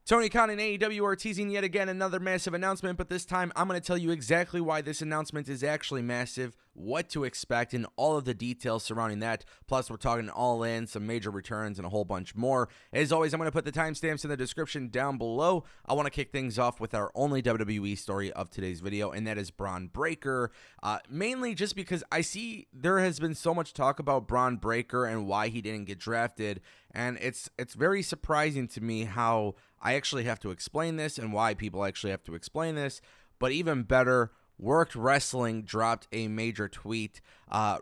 Tony Khan and AEW are teasing yet again another massive announcement, but this time I'm going to tell you exactly why this announcement is actually massive, what to expect, and all of the details surrounding that. Plus, we're talking All In, some major returns, and a whole bunch more. As always, I'm going to put the timestamps in the description down below. I want to kick things off with our only WWE story of today's video, and that is Bron Breakker. Mainly just because I see there has been so much talk about Bron Breakker and why he didn't get drafted, and it's very surprising to me how I actually have to explain this and why people actually have to explain this. But even better, Worked Wrestling dropped a major tweet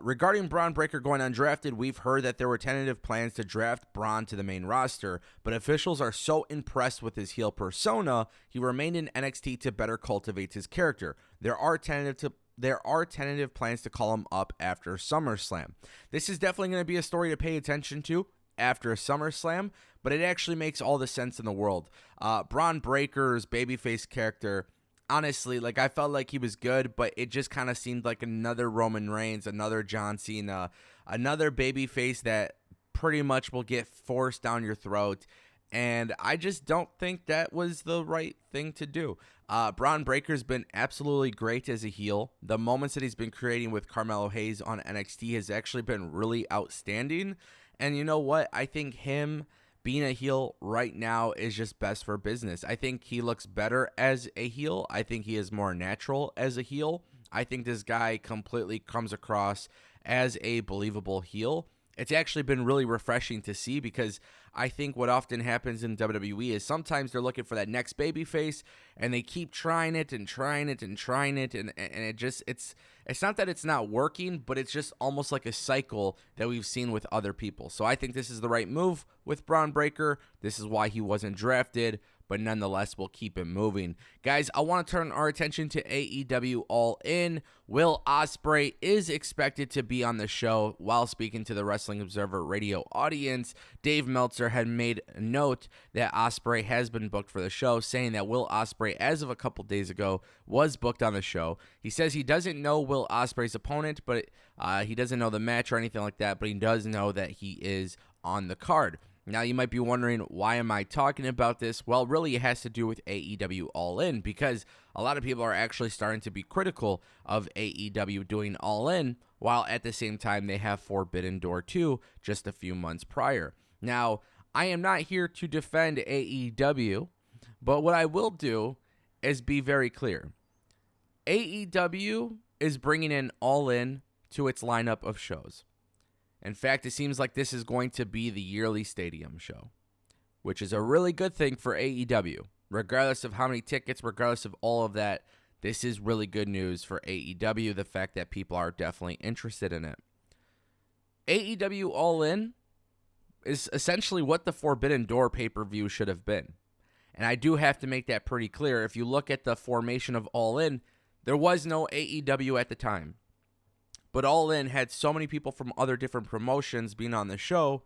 regarding Bron Breakker going undrafted. We've heard that there were tentative plans to draft Bron to the main roster, but officials are so impressed with his heel persona, he remained in NXT to better cultivate his character. There are tentative plans to call him up after SummerSlam. This is definitely going to be a story to pay attention to after SummerSlam, but it actually makes all the sense in the world. Bron Breakker's babyface character, honestly, I felt like he was good, but it just kind of seemed like another Roman Reigns, another John Cena, another babyface that pretty much will get forced down your throat. And I just don't think that was the right thing to do. Bron Breakker's been absolutely great as a heel. The moments that he's been creating with Carmelo Hayes on NXT has actually been really outstanding. And you know what? I think him being a heel right now is just best for business. I think he looks better as a heel. I think he is more natural as a heel. I think this guy completely comes across as a believable heel. It's actually been really refreshing to see, because I think what often happens in WWE is sometimes they're looking for that next babyface and they keep trying it and trying it and trying it, and it's not that it's not working, but it's just almost like a cycle that we've seen with other people. So I think this is the right move with Bron Breakker. This is why he wasn't drafted, but nonetheless, we'll keep him moving. Guys, I want to turn our attention to AEW All In. Will Ospreay is expected to be on the show. While speaking to the Wrestling Observer radio audience, Dave Meltzer had made a note that Ospreay has been booked for the show, saying that Will Ospreay, as of a couple days ago, was booked on the show. He says he doesn't know Will Ospreay's opponent, but he doesn't know the match or anything like that, but he does know that he is on the card. Now, you might be wondering, why am I talking about this? Well, really, it has to do with AEW All In, because a lot of people are actually starting to be critical of AEW doing All In, while at the same time they have Forbidden Door 2 just a few months prior. Now, I am not here to defend AEW, but what I will do is be very clear. AEW is bringing in All In to its lineup of shows. In fact, it seems like this is going to be the yearly stadium show, which is a really good thing for AEW. Regardless of how many tickets, regardless of all of that, this is really good news for AEW, the fact that people are definitely interested in it. AEW All In is essentially what the Forbidden Door pay-per-view should have been. And I do have to make that pretty clear. If you look at the formation of All In, there was no AEW at the time. But All In had so many people from other different promotions being on the show,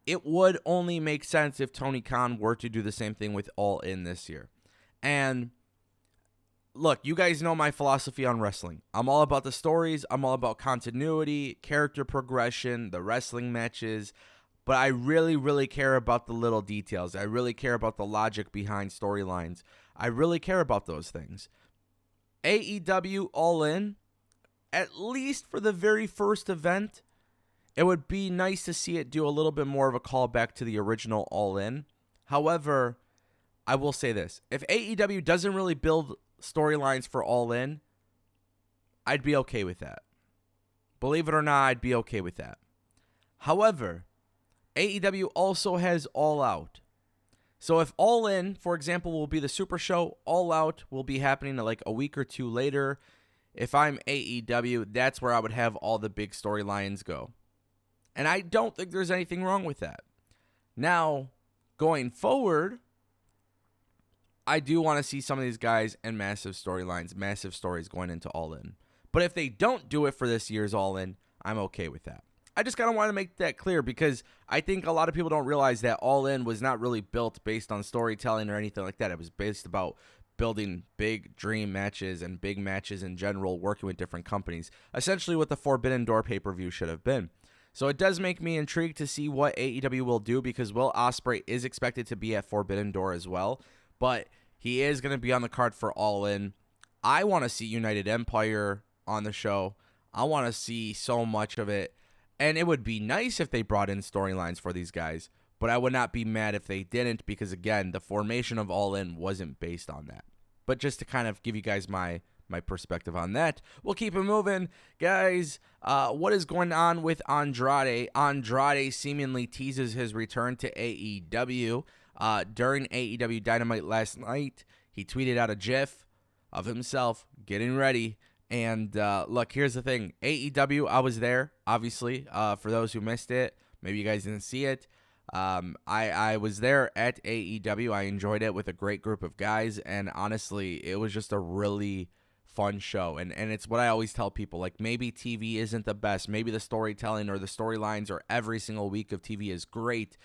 it would only make sense if Tony Khan were to do the same thing with All In this year. And look, you guys know my philosophy on wrestling. I'm all about the stories. I'm all about continuity, character progression, the wrestling matches. But I really, really care about the little details. I really care about the logic behind storylines. I really care about those things. AEW All In, at least for the very first event, it would be nice to see it do a little bit more of a callback to the original All In. However, I will say this. If AEW doesn't really build storylines for All In, I'd be okay with that. Believe it or not, I'd be okay with that. However, AEW also has All Out. So if All In, for example, will be the Super Show, All Out will be happening like a week or two later. If I'm AEW, that's where I would have all the big storylines go. And I don't think there's anything wrong with that. Now, going forward, I do want to see some of these guys in massive storylines, massive stories going into All In. But if they don't do it for this year's All In, I'm okay with that. I just kind of want to make that clear, because I think a lot of people don't realize that All In was not really built based on storytelling or anything like that. It was based about building big dream matches and big matches in general, working with different companies. Essentially what the Forbidden Door pay-per-view should have been. So it does make me intrigued to see what AEW will do, because Will Ospreay is expected to be at Forbidden Door as well, but he is going to be on the card for All In. I want to see United Empire on the show. I want to see so much of it, and it would be nice if they brought in storylines for these guys, but I would not be mad if they didn't, because again, the formation of All In wasn't based on that. But just to kind of give you guys my perspective on that, we'll keep it moving. Guys, what is going on with Andrade? Andrade seemingly teases his return to AEW. During AEW Dynamite last night, he tweeted out a GIF of himself getting ready. And look, here's the thing. AEW, I was there, obviously. For those who missed it, maybe you guys didn't see it. I was there at AEW. I enjoyed it with a great group of guys, and honestly, it was just a really fun show. And it's what I always tell people, like, maybe TV isn't the best. Maybe the storytelling or the storylines or every single week of TV is great.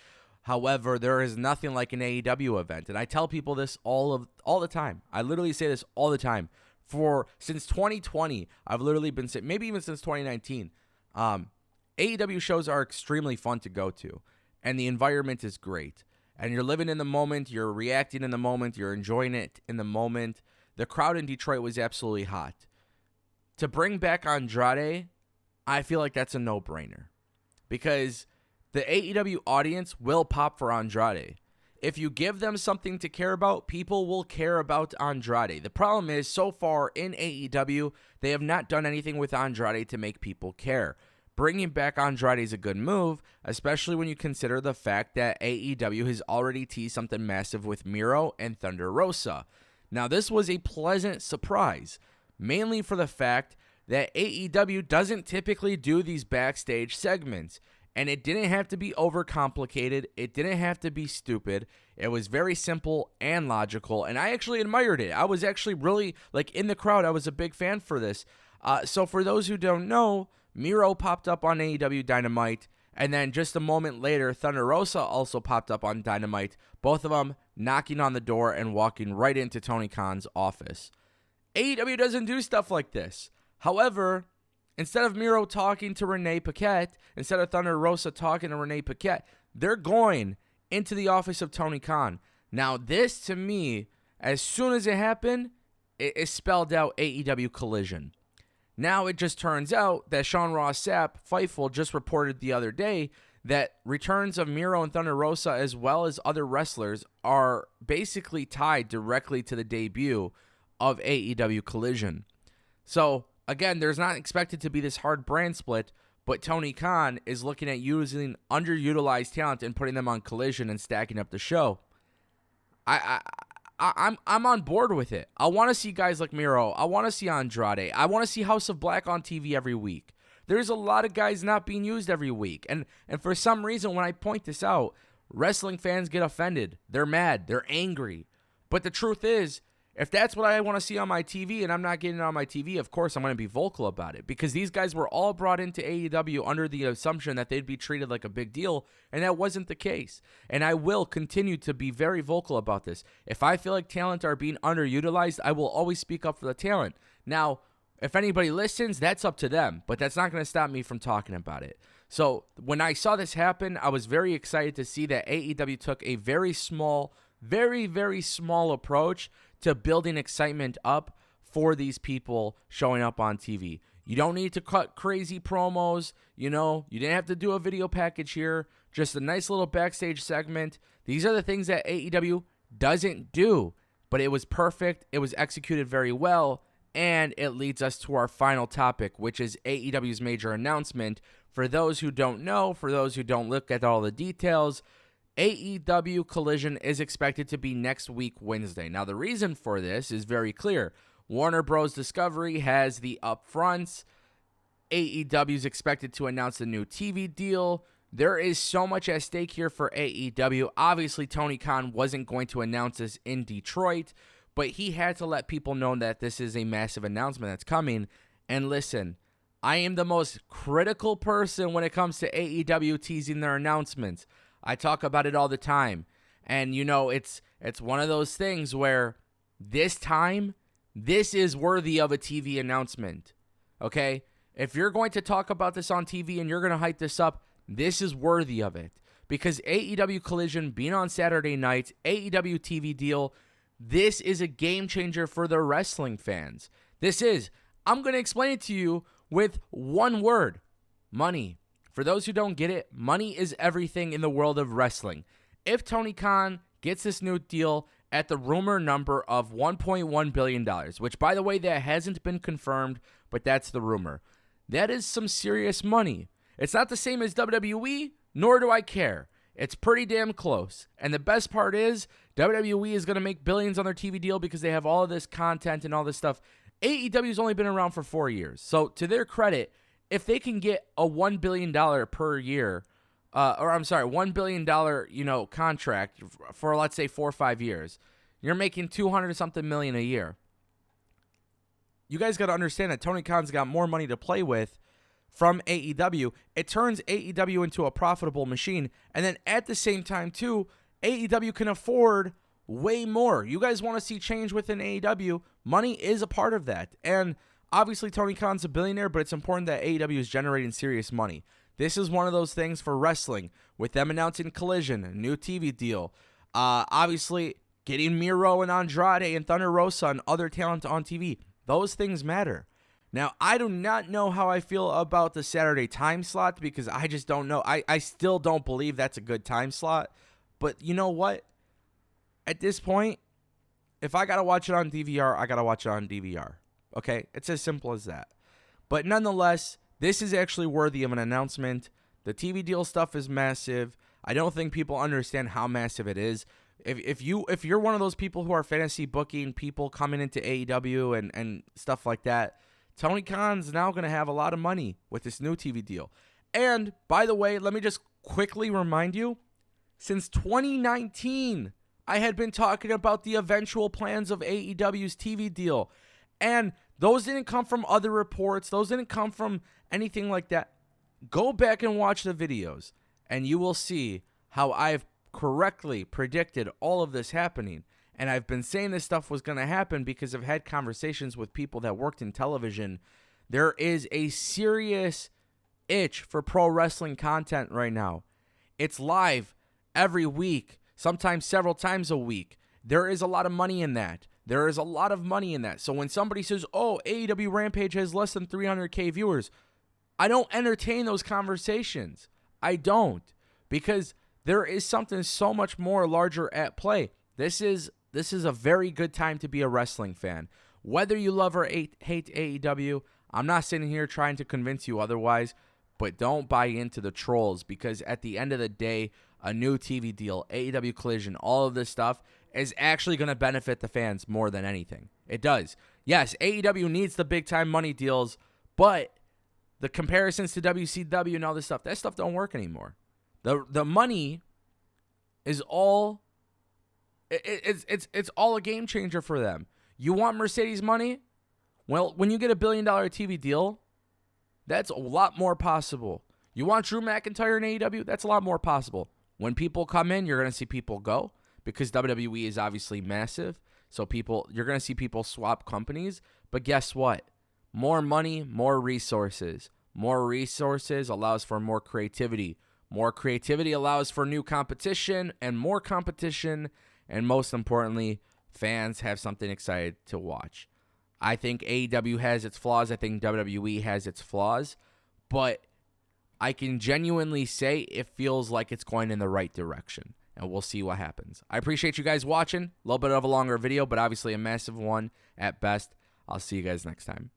However, there is nothing like an AEW event. And I tell people this all the time. I literally say this all the time. Since 2020, I've literally been saying, maybe even since 2019, AEW shows are extremely fun to go to, and the environment is great. And you're living in the moment, you're reacting in the moment, you're enjoying it in the moment. The crowd in Detroit was absolutely hot. To bring back Andrade, I feel like that's a no-brainer, because the AEW audience will pop for Andrade. If you give them something to care about, people will care about Andrade. The problem is, so far in AEW, they have not done anything with Andrade to make people care. Bringing back Andrade is a good move, especially when you consider the fact that AEW has already teased something massive with Miro and Thunder Rosa. Now, this was a pleasant surprise, mainly for the fact that AEW doesn't typically do these backstage segments. And it didn't have to be overcomplicated. It didn't have to be stupid. It was very simple and logical. And I actually admired it. I was actually really, like, in the crowd. I was a big fan for this. So for those who don't know, Miro popped up on AEW Dynamite. And then just a moment later, Thunder Rosa also popped up on Dynamite. Both of them knocking on the door and walking right into Tony Khan's office. AEW doesn't do stuff like this. However, instead of Miro talking to Renee Paquette, instead of Thunder Rosa talking to Renee Paquette, they're going into the office of Tony Khan. Now, this, to me, as soon as it happened, it spelled out AEW Collision. Now, it just turns out that Sean Ross Sapp, Fightful, just reported the other day that returns of Miro and Thunder Rosa, as well as other wrestlers, are basically tied directly to the debut of AEW Collision. So, again, there's not expected to be this hard brand split, but Tony Khan is looking at using underutilized talent and putting them on Collision and stacking up the show. I'm on board with it. I want to see guys like Miro. I want to see Andrade. I want to see House of Black on TV every week. There's a lot of guys not being used every week. And for some reason, when I point this out, wrestling fans get offended. They're mad. They're angry. But the truth is, if that's what I want to see on my TV and I'm not getting it on my TV, of course I'm going to be vocal about it, because these guys were all brought into AEW under the assumption that they'd be treated like a big deal, and that wasn't the case. And I will continue to be very vocal about this. If I feel like talent are being underutilized, I will always speak up for the talent. Now, if anybody listens, that's up to them, but that's not going to stop me from talking about it. So when I saw this happen, I was very excited to see that AEW took a very small, very, very small approach to building excitement up for these people showing up on TV. You don't need to cut crazy promos. You didn't have to do a video package here. Just a nice little backstage segment. These are the things that AEW doesn't do, but it was perfect. It was executed very well, and it leads us to our final topic, which is AEW's major announcement. For those who don't know, for those who don't look at all the details, AEW Collision is expected to be next week, Wednesday. Now, the reason for this is very clear. Warner Bros. Discovery has the upfronts. AEW is expected to announce the new TV deal. There is so much at stake here for AEW. Obviously, Tony Khan wasn't going to announce this in Detroit, but he had to let people know that this is a massive announcement that's coming. And listen, I am the most critical person when it comes to AEW teasing their announcements. I talk about it all the time. And, it's one of those things where this time, this is worthy of a TV announcement. Okay? If you're going to talk about this on TV and you're going to hype this up, this is worthy of it. Because AEW Collision being on Saturday nights, AEW TV deal, this is a game changer for the wrestling fans. I'm going to explain it to you with one word: money. For those who don't get it, money is everything in the world of wrestling. If Tony Khan gets this new deal at the rumor number of $1.1 billion, which, by the way, that hasn't been confirmed, but that's the rumor, that is some serious money. It's not the same as WWE, nor do I care. It's pretty damn close. And the best part is, WWE is going to make billions on their TV deal because they have all of this content and all this stuff. AEW's only been around for 4 years. So, to their credit, if they can get a $1 billion per year, $1 billion, contract for, let's say, 4 or 5 years, you're making $200-something million a year. You guys got to understand that Tony Khan's got more money to play with from AEW. It turns AEW into a profitable machine. And then at the same time, too, AEW can afford way more. You guys want to see change within AEW? Money is a part of that. And obviously, Tony Khan's a billionaire, but it's important that AEW is generating serious money. This is one of those things for wrestling, with them announcing Collision, a new TV deal. Obviously, getting Miro and Andrade and Thunder Rosa and other talent on TV. Those things matter. Now, I do not know how I feel about the Saturday time slot because I just don't know. I still don't believe that's a good time slot. But you know what? At this point, if I got to watch it on DVR, I got to watch it on DVR. Okay? It's as simple as that. But nonetheless, this is actually worthy of an announcement. The TV deal stuff is massive. I don't think people understand how massive it is. If you're one of those people who are fantasy booking people coming into AEW and stuff like that, Tony Khan's now going to have a lot of money with this new TV deal. And, by the way, let me just quickly remind you, since 2019, I had been talking about the eventual plans of AEW's TV deal. And those didn't come from other reports. Those didn't come from anything like that. Go back and watch the videos, and you will see how I've correctly predicted all of this happening. And I've been saying this stuff was going to happen because I've had conversations with people that worked in television. There is a serious itch for pro wrestling content right now. It's live every week, sometimes several times a week. There is a lot of money in that. So when somebody says, oh, AEW Rampage has less than 300K viewers, I don't entertain those conversations. I don't. Because there is something so much more larger at play. This is a very good time to be a wrestling fan. Whether you love or hate AEW, I'm not sitting here trying to convince you otherwise, but don't buy into the trolls, because at the end of the day, a new TV deal, AEW Collision, all of this stuff is actually going to benefit the fans more than anything. It does. Yes, AEW needs the big-time money deals, but the comparisons to WCW and all this stuff, that stuff don't work anymore. The money is all it's all a game changer for them. You want Mercedes money? Well, when you get $1 billion TV deal, that's a lot more possible. You want Drew McIntyre in AEW? That's a lot more possible. When people come in, you're going to see people go, because WWE is obviously massive. So you're going to see people swap companies. But guess what? More money, more resources. More resources allows for more creativity. More creativity allows for new competition, and more competition, and most importantly, fans have something excited to watch. I think AEW has its flaws. I think WWE has its flaws. But I can genuinely say it feels like it's going in the right direction. And we'll see what happens. I appreciate you guys watching. A little bit of a longer video, but obviously a massive one at best. I'll see you guys next time.